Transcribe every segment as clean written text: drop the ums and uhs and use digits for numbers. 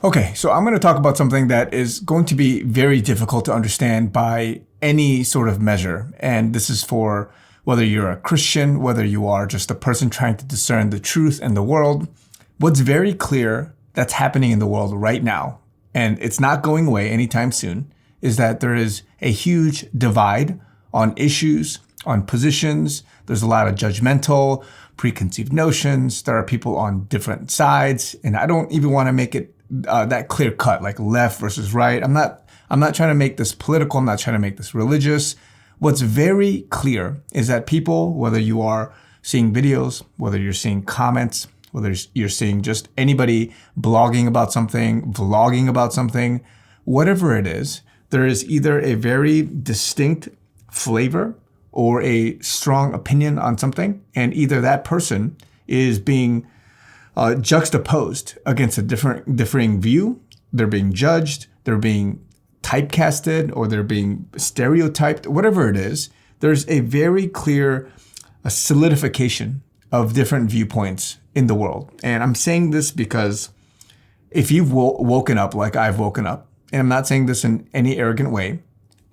Okay, so I'm going to talk about something that is going to be very difficult to understand by any sort of measure. And this is for whether you're a Christian, whether you are just a person trying to discern the truth in the world. What's very clear that's happening in the world right now, and it's not going away anytime soon, is that there is a huge divide on issues, on positions. There's a lot of judgmental, preconceived notions. There are people on different sides, and I don't even want to make it that clear cut, like left versus right. I'm not trying to make this political. I'm not trying to make this religious. What's very clear is that people, whether you are seeing videos, whether you're seeing comments, whether you're seeing just anybody blogging about something, vlogging about something, whatever it is, there is either a very distinct flavor or a strong opinion on something, and either that person is being juxtaposed against a differing view. They're being judged, they're being typecasted, or they're being stereotyped, whatever it is. There's a very clear solidification of different viewpoints in the world. And I'm saying this because if you've woken up like I've woken up, and I'm not saying this in any arrogant way,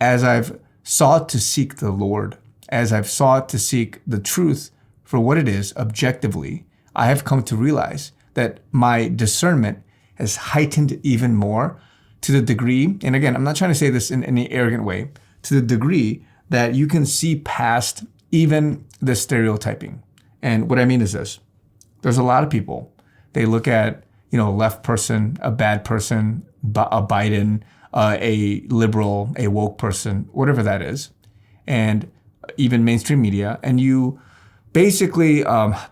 as I've sought to seek the Lord, as I've sought to seek the truth for what it is objectively, I have come to realize that my discernment has heightened even more to the degree, and again, I'm not trying to say this in any arrogant way, to the degree that you can see past even the stereotyping. And what I mean is this: there's a lot of people, they look at, a left person, a bad person, a Biden, a liberal, a woke person, whatever that is, and even mainstream media, and you basically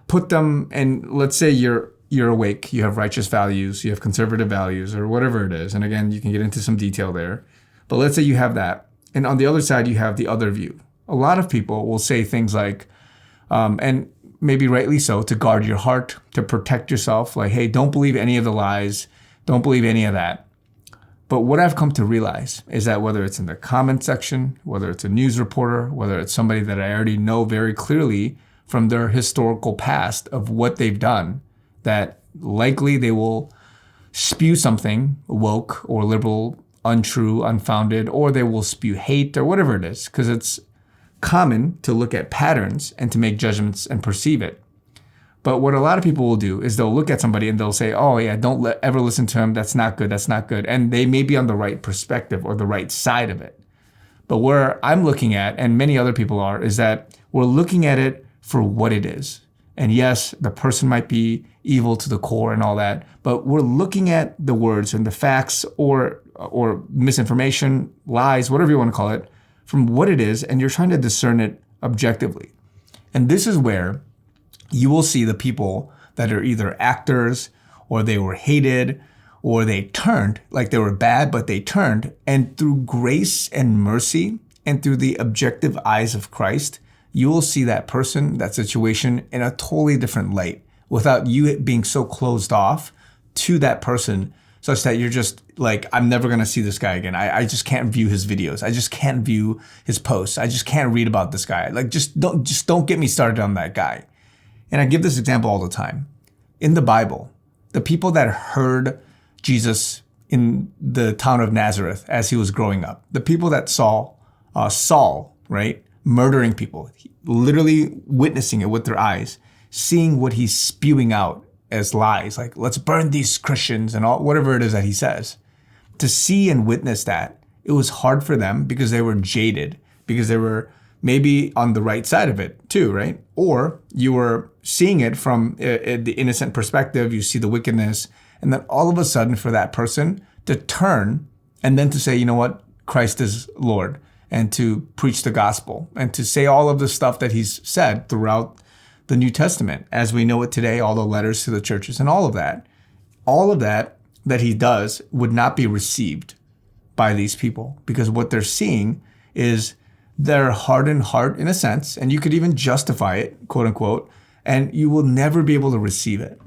put them, and let's say you're awake, you have righteous values, you have conservative values, or whatever it is. And again, you can get into some detail there. But let's say you have that. And on the other side, you have the other view. A lot of people will say things like, and maybe rightly so, to guard your heart, to protect yourself, like, hey, don't believe any of the lies, don't believe any of that. But what I've come to realize is that whether it's in the comment section, whether it's a news reporter, whether it's somebody that I already know very clearly from their historical past of what they've done, that likely they will spew something woke or liberal, untrue, unfounded, or they will spew hate or whatever it is, because it's common to look at patterns and to make judgments and perceive it. But what a lot of people will do is they'll look at somebody and they'll say, oh yeah, don't ever listen to him. That's not good. That's not good. And they may be on the right perspective or the right side of it. But where I'm looking at, and many other people are, is that we're looking at it for what it is. And yes, the person might be evil to the core and all that, but we're looking at the words and the facts or misinformation, lies, whatever you want to call it, from what it is, and you're trying to discern it objectively. And this is where you will see the people that are either actors, or they were hated, or they turned, like they were bad, but they turned, and through grace and mercy and through the objective eyes of Christ, you will see that person, that situation in a totally different light without you being so closed off to that person such that you're just like, I'm never going to see this guy again. I just can't view his videos. I just can't view his posts. I just can't read about this guy. Like, just don't get me started on that guy. And I give this example all the time. In the Bible, the people that heard Jesus in the town of Nazareth as he was growing up, the people that saw Saul, right, murdering people, literally witnessing it with their eyes, seeing what he's spewing out as lies, like, let's burn these Christians and all, whatever it is that he says. To see and witness that, it was hard for them because they were jaded, because they were maybe on the right side of it too, right? Or you were seeing it from the innocent perspective, you see the wickedness, and then all of a sudden for that person to turn and then to say, you know what, Christ is Lord, and to preach the gospel and to say all of the stuff that he's said throughout the New Testament as we know it today, all the letters to the churches and all of that that he does would not be received by these people, because what they're seeing is their hardened heart in a sense, and you could even justify it, quote unquote, and you will never be able to receive it.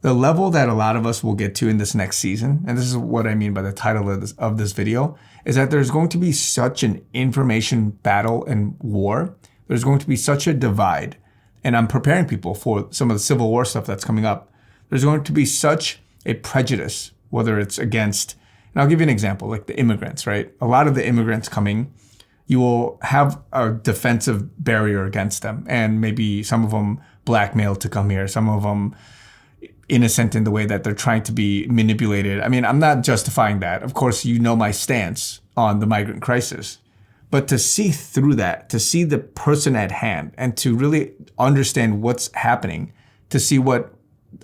The level that a lot of us will get to in this next season, and this is what I mean by the title of this video, is that there's going to be such an information battle and war. There's going to be such a divide. And I'm preparing people for some of the Civil War stuff that's coming up. There's going to be such a prejudice whether it's against, and I'll give you an example, like the immigrants, right? A lot of the immigrants coming, you will have a defensive barrier against them. And maybe some of them blackmailed to come here, some of them innocent in the way that they're trying to be manipulated. I mean, I'm not justifying that. Of course, you know my stance on the migrant crisis. But to see through that, to see the person at hand, and to really understand what's happening, to see what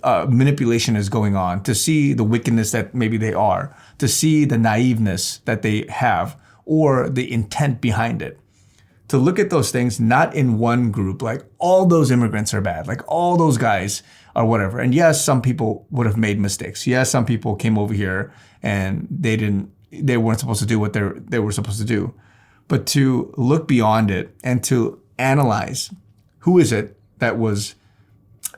manipulation is going on, to see the wickedness that maybe they are, to see the naiveness that they have, or the intent behind it. To look at those things not in one group, like all those immigrants are bad, like all those guys are whatever. And yes, some people would have made mistakes. Yes, some people came over here and they weren't supposed to do what they were supposed to do. But to look beyond it and to analyze, who is it that was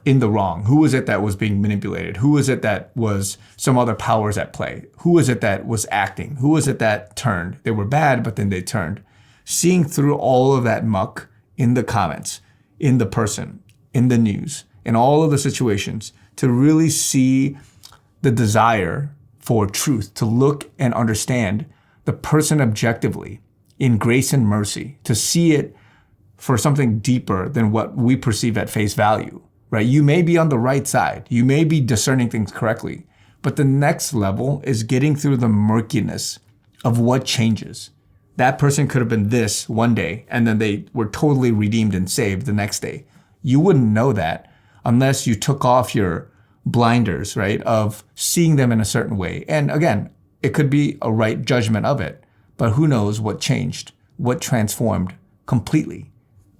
in the wrong? Who is it that was being manipulated? Who is it that was some other powers at play? Who is it that was acting? Who is it that turned? They were bad, but then they turned. Seeing through all of that muck in the comments, in the person, in the news, in all of the situations, to really see the desire for truth, to look and understand the person objectively in grace and mercy, to see it for something deeper than what we perceive at face value, right? You may be on the right side. You may be discerning things correctly, but the next level is getting through the murkiness of what changes. That person could have been this one day, and then they were totally redeemed and saved the next day. You wouldn't know that unless you took off your blinders, right, of seeing them in a certain way. And again, it could be a right judgment of it, but who knows what changed, what transformed completely.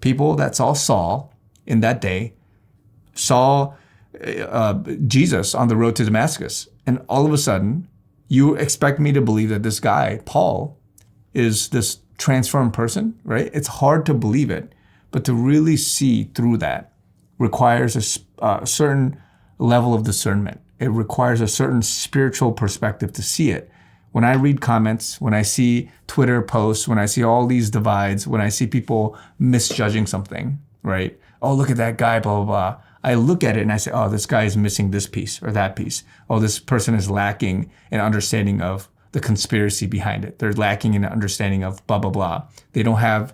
People that saw Saul in that day saw Jesus on the road to Damascus. And all of a sudden, you expect me to believe that this guy, Paul, is this transformed person, right? It's hard to believe it, but to really see through that requires a certain level of discernment. It requires a certain spiritual perspective to see it. When I read comments, when I see Twitter posts, when I see all these divides, when I see people misjudging something, right? Oh, look at that guy, blah, blah, blah. I look at it and I say, oh, this guy is missing this piece or that piece. Oh, this person is lacking an understanding of the conspiracy behind it. They're lacking an understanding of blah, blah, blah. They don't have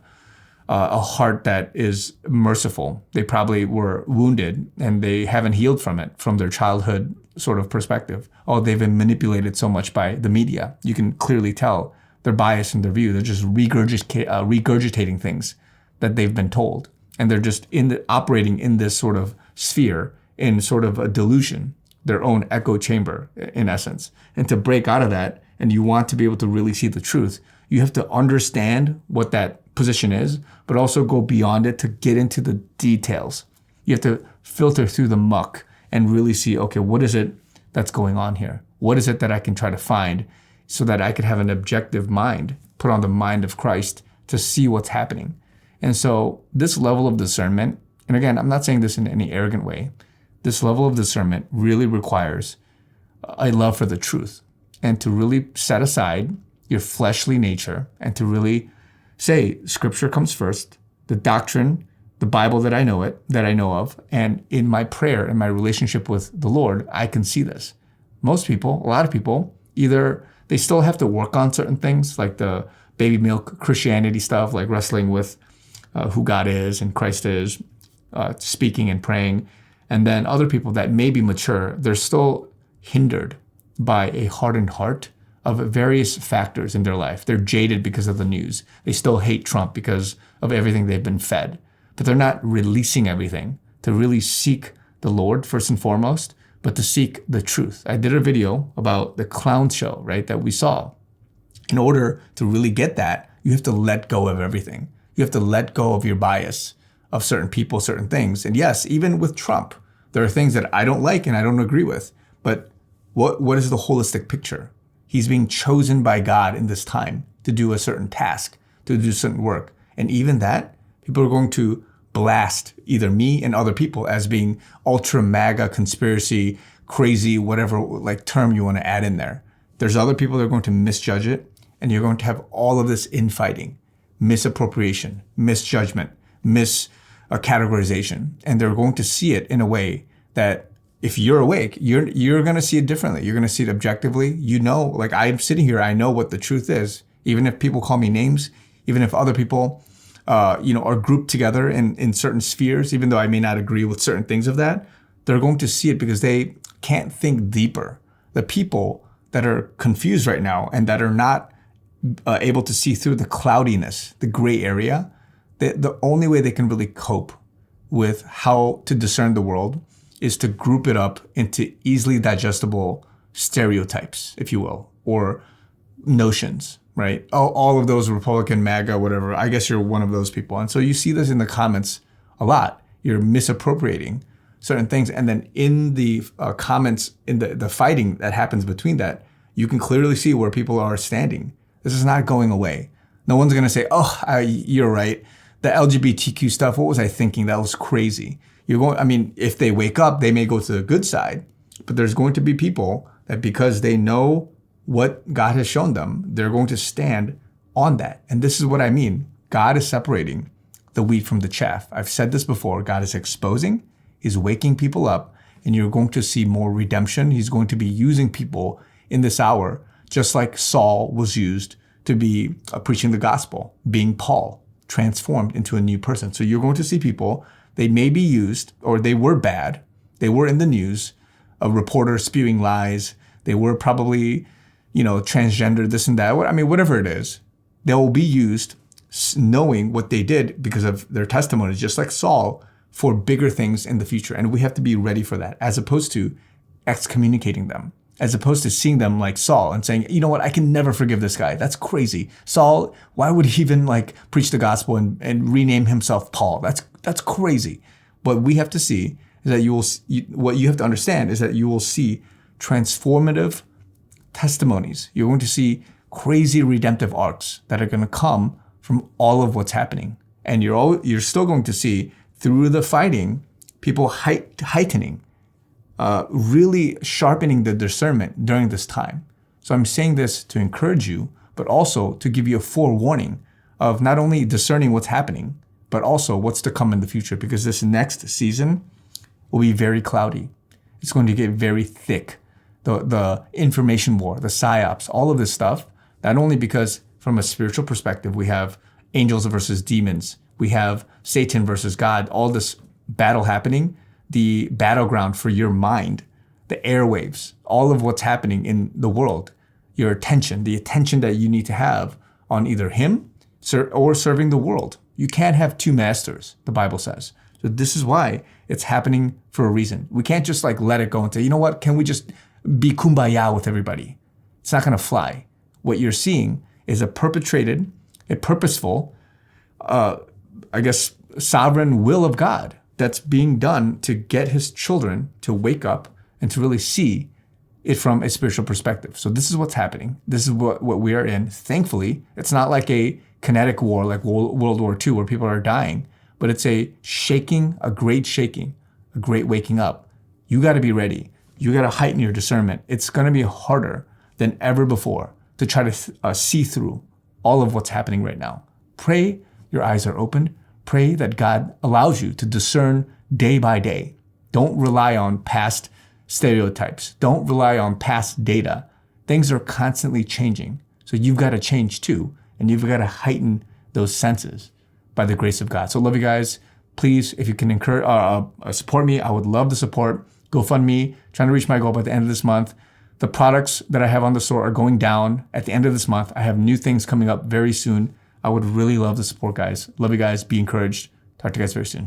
a heart that is merciful. They probably were wounded and they haven't healed from it, from their childhood sort of perspective. Oh, they've been manipulated so much by the media. You can clearly tell they're biased in their view. They're just regurgitating things that they've been told. And they're just operating in this sort of sphere, in sort of a delusion, their own echo chamber, in essence. And to break out of that, and you want to be able to really see the truth, you have to understand what that position is, but also go beyond it to get into the details. You have to filter through the muck and really see, okay, what is it that's going on here? What is it that I can try to find so that I could have an objective mind, put on the mind of Christ to see what's happening? And so this level of discernment, and again, I'm not saying this in any arrogant way, this level of discernment really requires a love for the truth and to really set aside your fleshly nature and to really say, Scripture comes first, the doctrine, the Bible that I know of, and in my prayer, in my relationship with the Lord, I can see this. Most people, a lot of people, either they still have to work on certain things, like the baby milk Christianity stuff, like wrestling with who God is and Christ is, speaking and praying. And then other people that may be mature, they're still hindered by a hardened heart of various factors in their life. They're jaded because of the news. They still hate Trump because of everything they've been fed. But they're not releasing everything to really seek the Lord first and foremost, but to seek the truth. I did a video about the clown show, right, that we saw. In order to really get that, you have to let go of everything. You have to let go of your bias of certain people, certain things. And yes, even with Trump, there are things that I don't like and I don't agree with. But what is the holistic picture? He's being chosen by God in this time to do a certain task, to do certain work. And even that, people are going to blast either me and other people as being ultra MAGA conspiracy, crazy, whatever like term you want to add in there. There's other people that are going to misjudge it, and you're going to have all of this infighting, misappropriation, misjudgment, miscategorization. And they're going to see it in a way that if you're awake, you're going to see it differently. You're going to see it objectively. You know, like I'm sitting here, I know what the truth is. Even if people call me names, even if other people, are grouped together in certain spheres, even though I may not agree with certain things of that, they're going to see it because they can't think deeper. The people that are confused right now and that are not able to see through the cloudiness, the gray area, the only way they can really cope with how to discern the world is to group it up into easily digestible stereotypes, if you will, or notions, right? All of those Republican, MAGA, whatever, I guess you're one of those people. And so you see this in the comments a lot. You're misappropriating certain things. And then in the comments, in the fighting that happens between that, you can clearly see where people are standing. This is not going away. No one's going to say, you're right. The LGBTQ stuff, what was I thinking? That was crazy. If they wake up, they may go to the good side, but there's going to be people that because they know what God has shown them, they're going to stand on that. And this is what I mean. God is separating the wheat from the chaff. I've said this before. God is exposing, He's waking people up, and you're going to see more redemption. He's going to be using people in this hour, just like Saul was used to be preaching the gospel, being Paul, transformed into a new person. So you're going to see people, they may be used, or they were bad. They were in the news, a reporter spewing lies. They were probably, transgender, this and that. Whatever it is, they will be used knowing what they did because of their testimony, just like Saul, for bigger things in the future. And we have to be ready for that, as opposed to excommunicating them, as opposed to seeing them like Saul and saying, you know what, I can never forgive this guy. That's crazy. Saul, why would he even preach the gospel and rename himself Paul? That's crazy. What we have to see is that what you have to understand is that you will see transformative testimonies. You're going to see crazy redemptive arcs that are going to come from all of what's happening. And you're still going to see through the fighting, people heightening, really sharpening the discernment during this time. So I'm saying this to encourage you, but also to give you a forewarning of not only discerning what's happening, but also what's to come in the future, because this next season will be very cloudy. It's going to get very thick. The information war, the psyops, all of this stuff, not only because from a spiritual perspective, we have angels versus demons, we have Satan versus God, all this battle happening, the battleground for your mind, the airwaves, all of what's happening in the world, your attention, the attention that you need to have on either Him or serving the world. You can't have two masters, the Bible says. So this is why it's happening for a reason. We can't just let it go and say, you know what, can we just be kumbaya with everybody? It's not going to fly. What you're seeing is a purposeful, sovereign will of God that's being done to get His children to wake up and to really see it from a spiritual perspective. So this is what's happening. This is what we are in. Thankfully, it's not like a kinetic war like World War II where people are dying, but it's a great waking up. You got to be ready. You got to heighten your discernment. It's going to be harder than ever before to try to see through all of what's happening right now. Pray your eyes are opened. Pray that God allows you to discern day by day. Don't rely on past stereotypes. Don't rely on past data. Things are constantly changing. So you've got to change too. And you've got to heighten those senses by the grace of God. So love you guys. Please, if you can support me, I would love the support. GoFundMe, trying to reach my goal by the end of this month. The products that I have on the store are going down at the end of this month. I have new things coming up very soon. I would really love the support, guys. Love you guys. Be encouraged. Talk to you guys very soon.